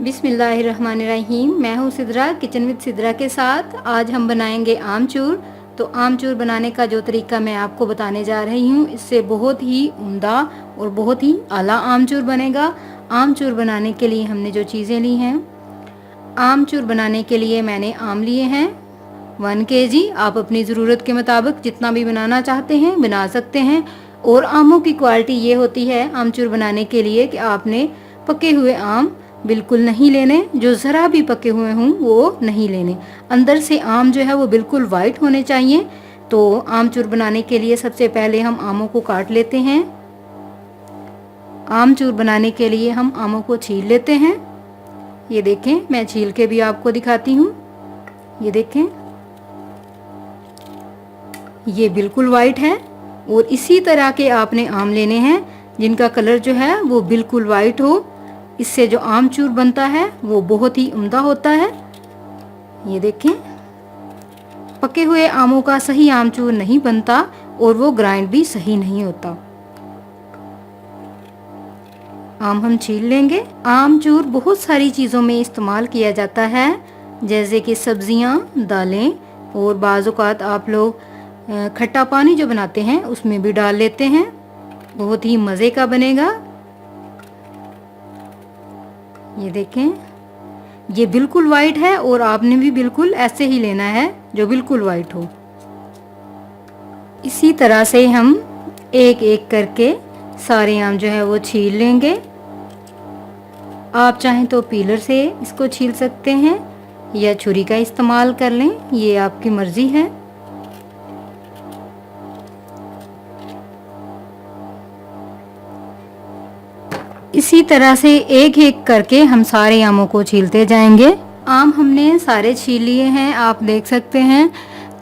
बिस्मिल्लाहिर्रहमानिर्रहीम। मैं हूँ सिद्रा, किचन विद सिद्रा के साथ। आज हम बनाएंगे आमचूर। तो आमचूर बनाने का जो तरीका मैं आपको बताने जा रही हूँ, इससे बहुत ही उम्दा और बहुत ही आला आमचूर बनेगा। आमचूर बनाने के लिए हमने जो चीज़ें ली हैं, आमचूर बनाने के लिए मैंने आम लिए हैं 1 kg। आप अपनी ज़रूरत के मुताबिक जितना भी बनाना चाहते हैं बना सकते हैं। और आमों की क्वालिटी ये होती है आमचूर बनाने के लिए कि आपने पके हुए आम बिल्कुल नहीं लेने, जो ज़रा भी पके हुए हों वो नहीं लेने। अंदर से आम जो है वो बिल्कुल वाइट होने चाहिए। तो आमचूर बनाने के लिए सबसे पहले हम आमों को काट लेते हैं। आमचूर बनाने के लिए हम आमों को छील लेते हैं। ये देखें, मैं छील के भी आपको दिखाती हूँ। ये देखें, ये बिल्कुल वाइट है। और इसी तरह के आपने आम लेने हैं जिनका कलर जो है वो बिल्कुल वाइट हो। इससे जो आमचूर बनता है वो बहुत ही उम्दा होता है। ये देखें, पके हुए आमों का सही आमचूर नहीं बनता और वो ग्राइंड भी सही नहीं होता। आम हम छील लेंगे। आमचूर बहुत सारी चीज़ों में इस्तेमाल किया जाता है, जैसे कि सब्जियां, दालें, और बाज़ औक़ात आप लोग खट्टा पानी जो बनाते हैं उसमें भी डाल लेते हैं। बहुत ही मज़े का बनेगा। ये देखें, ये बिल्कुल वाइट है और आपने भी बिल्कुल ऐसे ही लेना है जो बिल्कुल वाइट हो। इसी तरह से हम एक एक करके सारे आम जो है वो छील लेंगे। आप चाहें तो पीलर से इसको छील सकते हैं या छुरी का इस्तेमाल कर लें, ये आपकी मर्जी है। इसी तरह से एक एक करके हम सारे आमों को छीलते जाएंगे। आम हमने सारे छील लिए हैं, आप देख सकते हैं।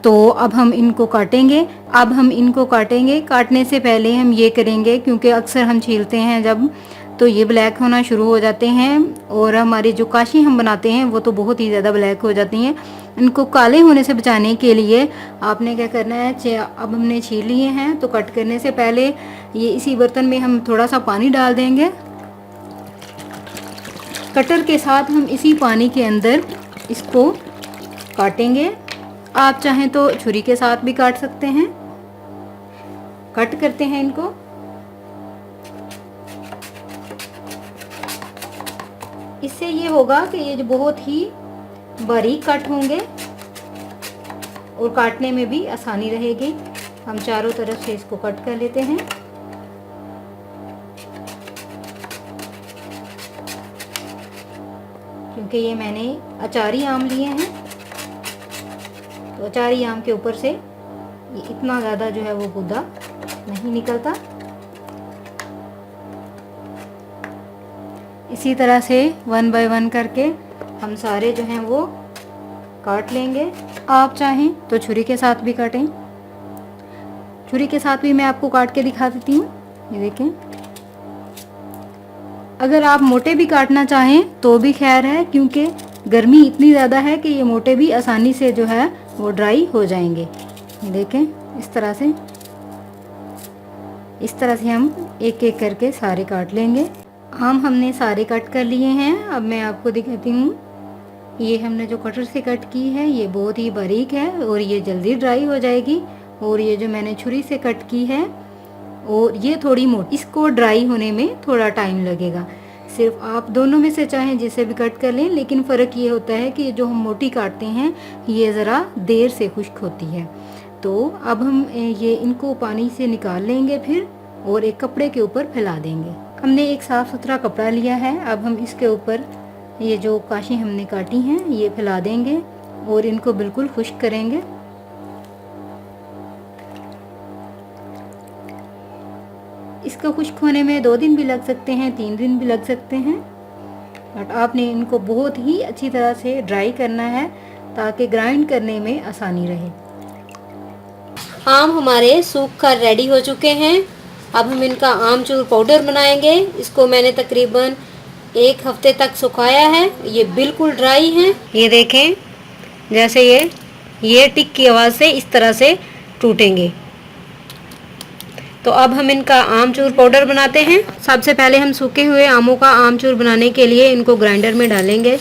तो अब हम इनको काटेंगे। काटने से पहले हम ये करेंगे, क्योंकि अक्सर हम छीलते हैं जब तो ये ब्लैक होना शुरू हो जाते हैं और हमारी जो काशी हम बनाते हैं वो तो बहुत ही ज़्यादा ब्लैक हो जाती हैं। इनको काले होने से बचाने के लिए आपने क्या करना है, अब हमने छील लिए हैं तो कट करने से पहले ये इसी बर्तन में हम थोड़ा सा पानी डाल देंगे। कटर के साथ हम इसी पानी के अंदर इसको काटेंगे। आप चाहें तो छुरी के साथ भी काट सकते हैं। कट करते हैं इनको। इससे ये होगा कि ये जो बहुत ही बारीक कट होंगे और काटने में भी आसानी रहेगी। हम चारों तरफ से इसको कट कर लेते हैं। क्योंकि ये मैंने अचारी आम लिए हैं तो अचारी आम के ऊपर से ये इतना ज़्यादा जो है वो गूदा नहीं निकलता। इसी तरह से 1 बाय 1 करके हम सारे जो हैं वो काट लेंगे। आप चाहें तो छुरी के साथ भी काटें। छुरी के साथ भी मैं आपको काट के दिखा देती हूँ। ये देखें, अगर आप मोटे भी काटना चाहें तो भी खैर है, क्योंकि गर्मी इतनी ज़्यादा है कि ये मोटे भी आसानी से जो है वो ड्राई हो जाएंगे। ये देखें, इस तरह से हम एक एक करके सारे काट लेंगे। आम हमने सारे कट कर लिए हैं। अब मैं आपको दिखाती हूँ। ये हमने जो कटर से कट की है ये बहुत ही बारीक है और ये जल्दी ड्राई हो जाएगी। और ये जो मैंने छुरी से कट की है और ये थोड़ी मोटी, इसको ड्राई होने में थोड़ा टाइम लगेगा। सिर्फ आप दोनों में से चाहें जिसे भी कट कर लें, लेकिन फ़र्क ये होता है कि जो हम मोटी काटते हैं ये ज़रा देर से खुश्क होती है। तो अब हम ये इनको पानी से निकाल लेंगे फिर, और एक कपड़े के ऊपर फैला देंगे। हमने एक साफ़ सुथरा कपड़ा लिया है। अब हम इसके ऊपर ये जो काशी हमने काटी हैं ये फैला देंगे और इनको बिल्कुल खुश्क करेंगे। इसको खुश्क होने में 2 दिन भी लग सकते हैं, 3 दिन भी लग सकते हैं। बट आपने इनको बहुत ही अच्छी तरह से ड्राई करना है ताकि ग्राइंड करने में आसानी रहे। आम हमारे सूख कर रेडी हो चुके हैं। अब हम इनका आमचूर पाउडर बनाएंगे। इसको मैंने तकरीबन 1 हफ्ते तक सुखाया है। ये बिल्कुल ड्राई हैं। ये देखें, जैसे ये टिक की आवाज़ से इस तरह से टूटेंगे। तो अब हम इनका आमचूर पाउडर बनाते हैं। सबसे पहले हम सूखे हुए आमों का आमचूर बनाने के लिए इनको ग्राइंडर में डालेंगे।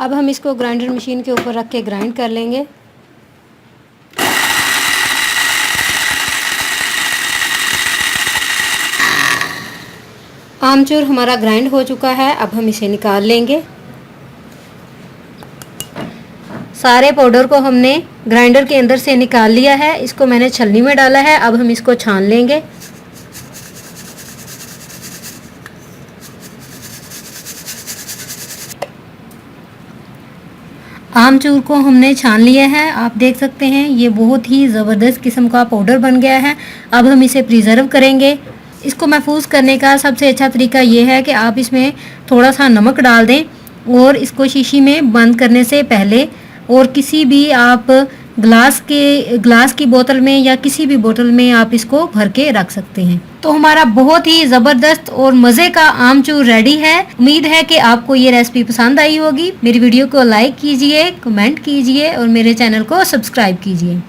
अब हम इसको ग्राइंडर मशीन के ऊपर रख के ग्राइंड कर लेंगे। आमचूर हमारा ग्राइंड हो चुका है, अब हम इसे निकाल लेंगे। सारे पाउडर को हमने ग्राइंडर के अंदर से निकाल लिया है। इसको मैंने छलनी में डाला है। अब हम इसको छान लेंगे। आमचूर को हमने छान लिया है। आप देख सकते हैं ये बहुत ही ज़बरदस्त किस्म का पाउडर बन गया है। अब हम इसे प्रिजर्व करेंगे। इसको महफूज करने का सबसे अच्छा तरीका ये है कि आप इसमें थोड़ा सा नमक डाल दें और इसको शीशी में बंद करने से पहले और किसी भी आप ग्लास की बोतल में या किसी भी बोतल में आप इसको भर के रख सकते हैं। तो हमारा बहुत ही ज़बरदस्त और मज़े का आमचूर रेडी है। उम्मीद है कि आपको ये रेसिपी पसंद आई होगी। मेरी वीडियो को लाइक कीजिए, कमेंट कीजिए और मेरे चैनल को सब्सक्राइब कीजिए।